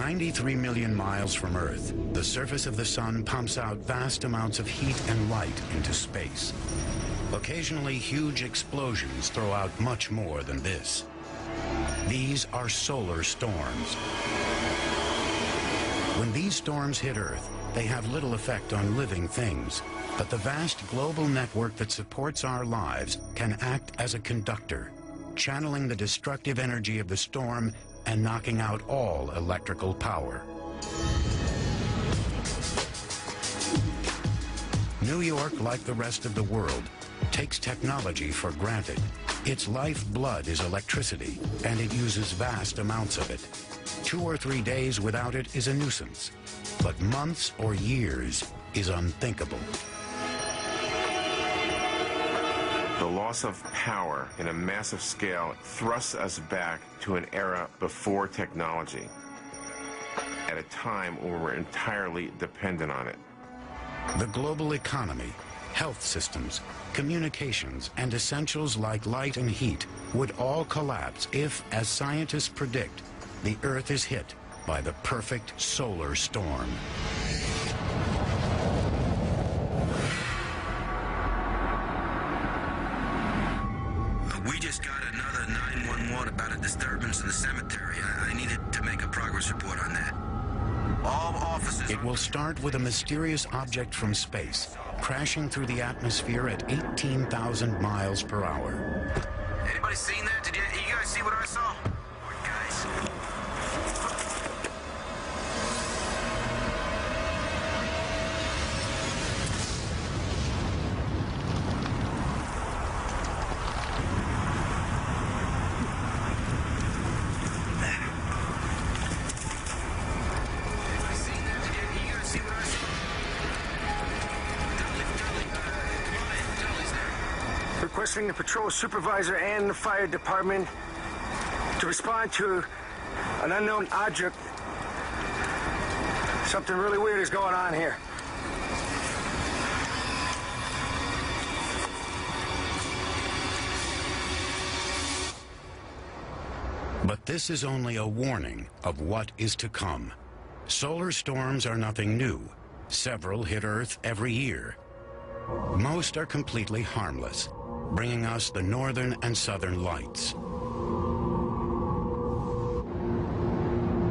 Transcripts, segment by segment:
93 million miles from Earth, the surface of the sun pumps out vast amounts of heat and light into space. Occasionally, huge explosions throw out much more than this. These are solar storms. When these storms hit Earth, they have little effect on living things, but the vast global network that supports our lives can act as a conductor, channeling the destructive energy of the storm and knocking out all electrical power. New York, like the rest of the world, takes technology for granted. Its lifeblood is electricity, and it uses vast amounts of it. 2 or 3 days without it is a nuisance, but months or years is unthinkable. The loss of power in a massive scale thrusts us back to an era before technology, at a time when we're entirely dependent on it. The global economy, health systems, communications, and essentials like light and heat would all collapse if, as scientists predict, the Earth is hit by the perfect solar storm. We just got another 911 about a disturbance in the cemetery. I needed to make a progress report on that. All officers... It will start with a mysterious object from space, crashing through the atmosphere at 18,000 miles per hour. Anybody seen that? Did you guys see what I saw? Guys. Requesting the patrol supervisor and the fire department to respond to an unknown object. Something really weird is going on here. But this is only a warning of what is to come. Solar storms are nothing new. Several hit Earth every year. Most are completely harmless, bringing us the northern and southern lights.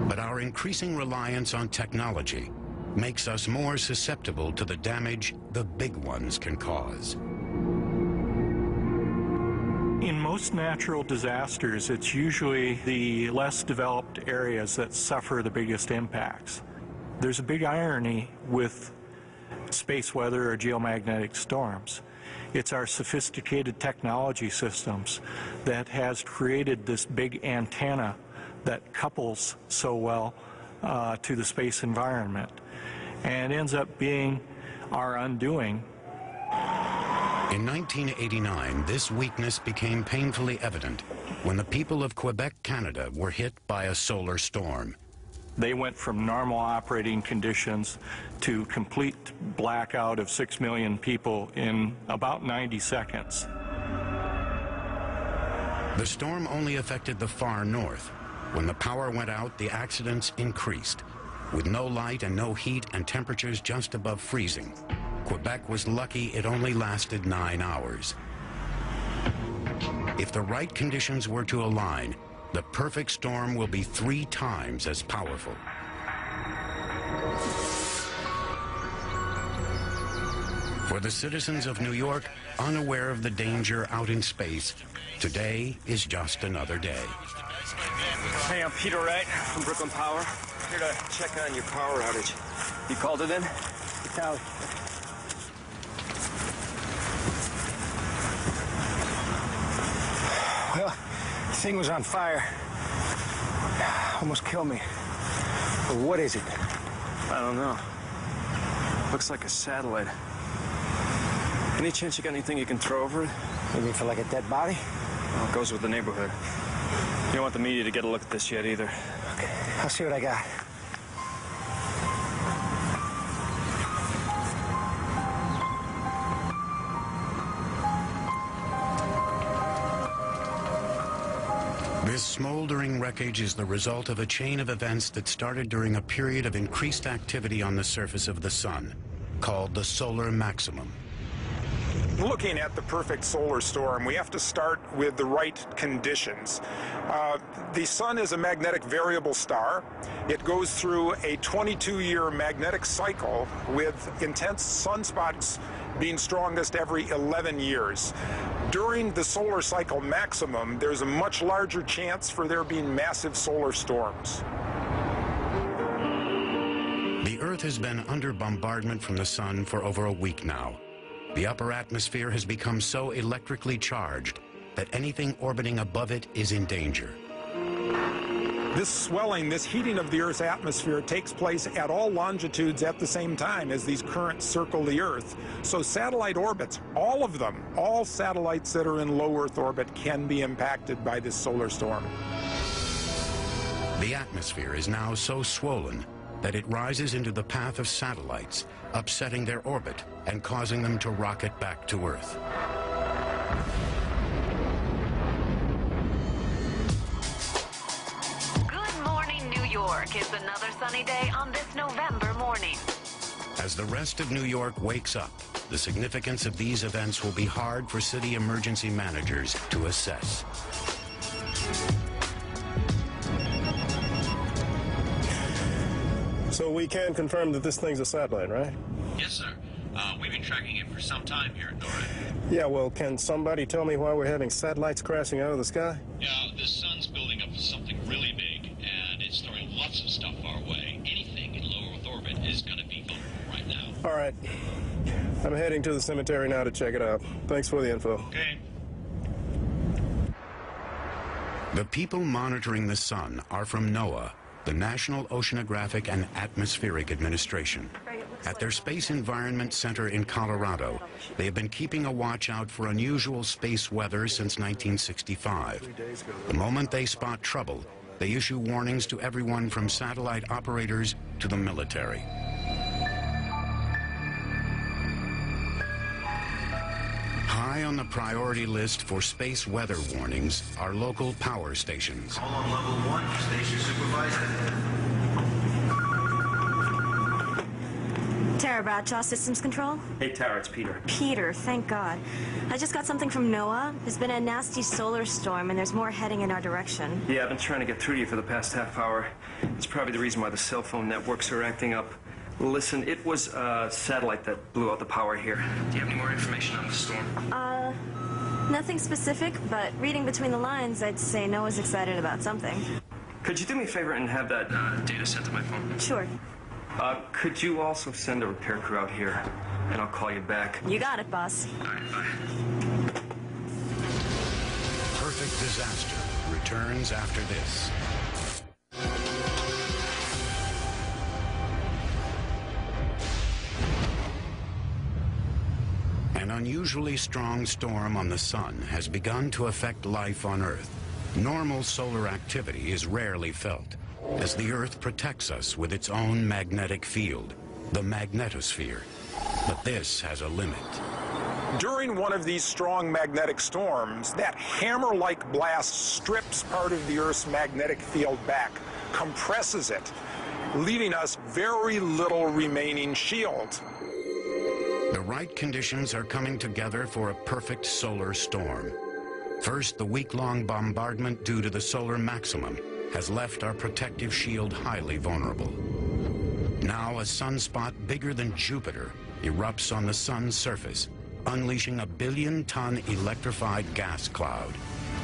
But our increasing reliance on technology makes us more susceptible to the damage the big ones can cause. In most natural disasters, it's usually the less developed areas that suffer the biggest impacts. There's a big irony with space weather or geomagnetic storms. It's our sophisticated technology systems that has created this big antenna that couples so well to the space environment, and ends up being our undoing. In 1989, this weakness became painfully evident when the people of Quebec, Canada, were hit by a solar storm. They went from normal operating conditions to complete blackout of 6 million people in about 90 seconds. The storm only affected the far north. When the power went out, the accidents increased. With no light and no heat and temperatures just above freezing, Quebec was lucky it only lasted 9 hours. If the right conditions were to align, the perfect storm will be 3 times as powerful. For the citizens of New York, unaware of the danger out in space, today is just another day. Hey, I'm Peter Wright from Brooklyn Power. Here to check on your power outage. You called it in? It's out. Well, the thing was on fire. Almost killed me. But what is it? I don't know. Looks like a satellite. Any chance you got anything you can throw over it? Maybe for like a dead body? Well, it goes with the neighborhood. You don't want the media to get a look at this yet either. Okay, I'll see what I got. This smoldering wreckage is the result of a chain of events that started during a period of increased activity on the surface of the sun, called the solar maximum. Looking at the perfect solar storm, we have to start with the right conditions. The sun is a magnetic variable star. It goes through a 22-year magnetic cycle with intense sunspots being strongest every 11 years. During the solar cycle maximum, there's a much larger chance for there being massive solar storms. The Earth has been under bombardment from the sun for over a week now. The upper atmosphere has become so electrically charged that anything orbiting above it is in danger. This swelling, this heating of the Earth's atmosphere takes place at all longitudes at the same time as these currents circle the Earth. So satellite orbits, all of them, all satellites that are in low Earth orbit can be impacted by this solar storm. The atmosphere is now so swollen that it rises into the path of satellites, upsetting their orbit and causing them to rocket back to Earth. York is another sunny day on this November morning. As the rest of New York wakes up, the significance of these events will be hard for city emergency managers to assess. So we can confirm that this thing's a satellite, right? Yes, sir. We've been tracking it for some time here at NORAD. Yeah, well, can somebody tell me why we're having satellites crashing out of the sky? Yeah, the sun's building up something really big, and it's throwing lots of stuff our way. Anything in low Earth orbit is going to be vulnerable right now. All right. I'm heading to the cemetery now to check it out. Thanks for the info. Okay. The people monitoring the sun are from NOAA, the National Oceanographic and Atmospheric Administration. At their Space Environment Center in Colorado, they have been keeping a watch out for unusual space weather since 1965. The moment they spot trouble, they issue warnings to everyone from satellite operators to the military. High on the priority list for space weather warnings are local power stations. Call on level 1, station supervisor. Tara Bradshaw, Systems Control. Hey, Tara, it's Peter. Peter, thank God. I just got something from NOAA. There's been a nasty solar storm, and there's more heading in our direction. Yeah, I've been trying to get through to you for the past half hour. It's probably the reason why the cell phone networks are acting up. Listen, it was a satellite that blew out the power here. Do you have any more information on the storm? Nothing specific, but reading between the lines, I'd say NOAA's excited about something. Could you do me a favor and have that data sent to my phone? Sure. Could you also send a repair crew out here, and I'll call you back? You got it, boss. All right, bye. Perfect Disaster returns after this. An unusually strong storm on the sun has begun to affect life on Earth. Normal solar activity is rarely felt, as the Earth protects us with its own magnetic field, the magnetosphere. But this has a limit. During one of these strong magnetic storms, that hammer-like blast strips part of the Earth's magnetic field back, compresses it, leaving us very little remaining shield. The right conditions are coming together for a perfect solar storm. First, the week-long bombardment due to the solar maximum has left our protective shield highly vulnerable. Now, a sunspot bigger than Jupiter erupts on the sun's surface, unleashing a billion-ton electrified gas cloud,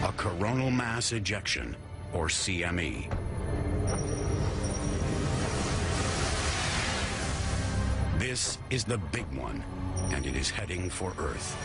a coronal mass ejection, or CME. This is the big one, and it is heading for Earth.